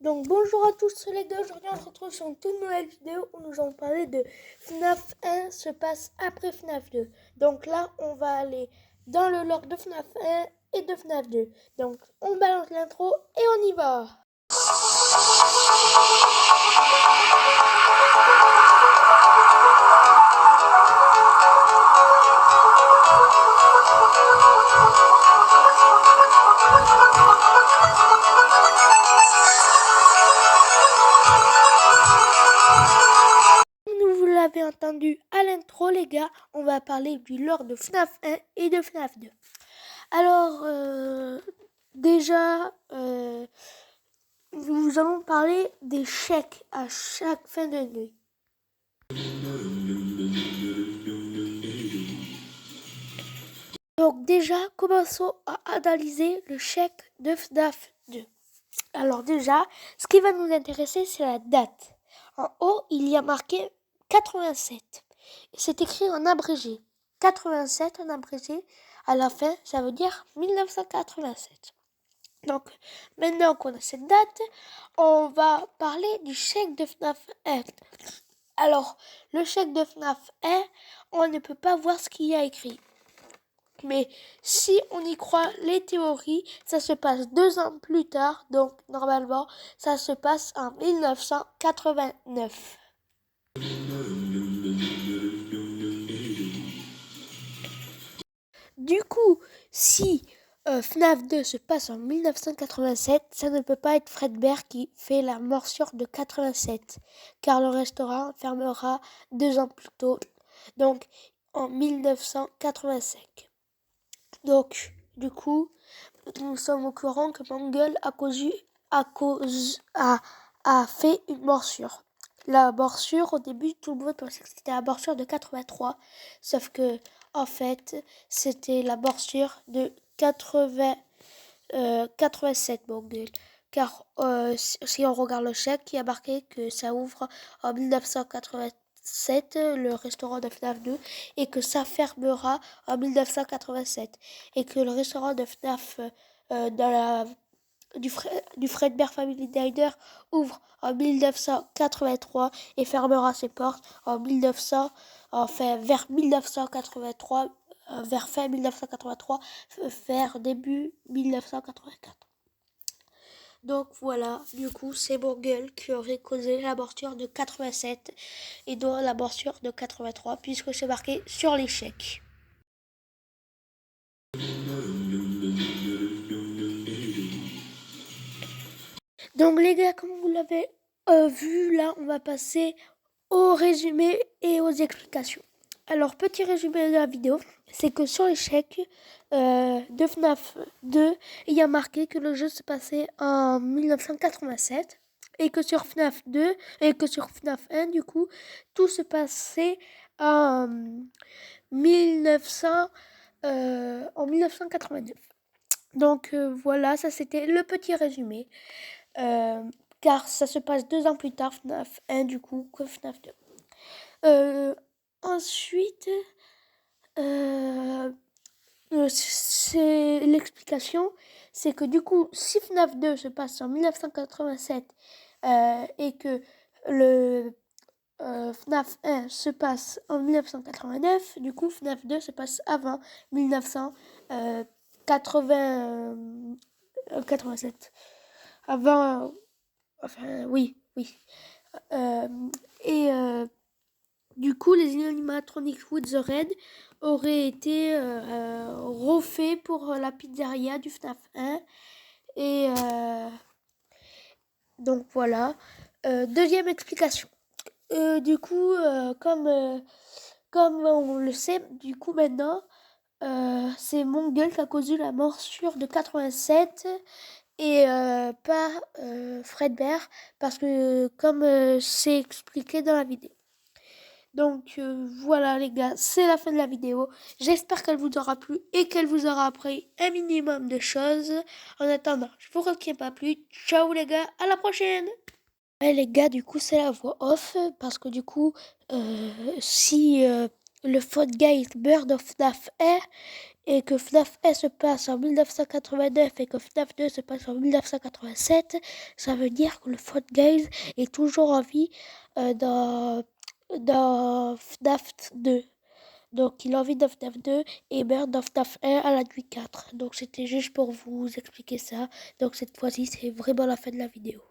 Donc bonjour à tous les gars, aujourd'hui on se retrouve sur une toute nouvelle vidéo où nous allons parler de FNAF 1 se passe après FNAF 2. Donc là on va aller dans le lore de FNAF 1 et de FNAF 2. Donc on balance l'intro et on y va. Vous l'avez entendu à l'intro les gars, on va parler du lore de FNAF 1 et de FNAF 2. Alors déjà nous allons parler des chèques à chaque fin de nuit. Donc déjà, commençons à analyser le chèque de FNAF 2. Alors déjà, ce qui va nous intéresser, c'est la date. En haut, il y a marqué 87. C'est écrit en abrégé. 87 en abrégé. À la fin, ça veut dire 1987. Donc, maintenant qu'on a cette date, on va parler du chèque de FNAF 1. Alors, le chèque de FNAF 1, on ne peut pas voir ce qu'il y a écrit. Mais si on y croit les théories, ça se passe 2 ans plus tard, donc normalement, ça se passe en 1989. Du coup, si FNAF 2 se passe en 1987, ça ne peut pas être Fredbear qui fait la morsure de 87, car le restaurant fermera 2 ans plus tôt, donc en 1985. Donc, du coup, nous sommes au courant que Mangle a fait une morsure. La morsure, au début, tout le monde pensait que c'était la morsure de 83, sauf que, en fait, c'était la morsure de 87 Mangle. Car si on regarde le chèque, il y a marqué que ça ouvre en 1987, le restaurant de FNAF 2, et que ça fermera en 1987. Et que le restaurant de FNAF du Fredbear Family Diner ouvre en 1983 et fermera ses portes en vers 1983, vers fin 1983, vers début 1984. Donc voilà, du coup, c'est Mangle qui aurait causé la morsure de 87 et non la morsure de 83, puisque c'est marqué sur les chèques. Donc les gars, comme vous l'avez vu, là, on va passer au résumé et aux explications. Alors, petit résumé de la vidéo, c'est que sur les chèques de FNAF 2, il y a marqué que le jeu se passait en 1987 et que sur FNAF 2 et que sur FNAF 1, du coup, tout se passait en 1989. Donc voilà, ça c'était le petit résumé. Car ça se passe 2 ans plus tard, FNAF 1 du coup, que FNAF 2. Ensuite, c'est l'explication, c'est que du coup, si FNAF 2 se passe en 1987 et que le FNAF 1 se passe en 1989, du coup FNAF 2 se passe avant 1987. Avant, enfin oui. Et du coup, les animatronics with the Red auraient été refaits pour la pizzeria du FNAF 1. Et donc voilà. Deuxième explication. Du coup, comme on le sait, du coup maintenant, c'est Mangle qui a causé la morsure de 87 et pas Fredbear, parce que comme c'est expliqué dans la vidéo. Donc voilà les gars, c'est la fin de la vidéo. J'espère qu'elle vous aura plu et qu'elle vous aura appris un minimum de choses. En attendant, je vous retiens pas plus. Ciao les gars, à la prochaine. Ouais les gars, du coup c'est la voix off parce que du coup si le Fall Guys Bird of FNAF 1 et que FNAF 1 se passe en 1989 et que FNAF 2 se passe en 1987, ça veut dire que le Fall Guys est toujours en vie dans FNAF 2. Donc il a envie of FNAF 2 et Bird of FNAF 1 à la nuit 4. Donc c'était juste pour vous expliquer ça. Donc cette fois-ci, c'est vraiment la fin de la vidéo.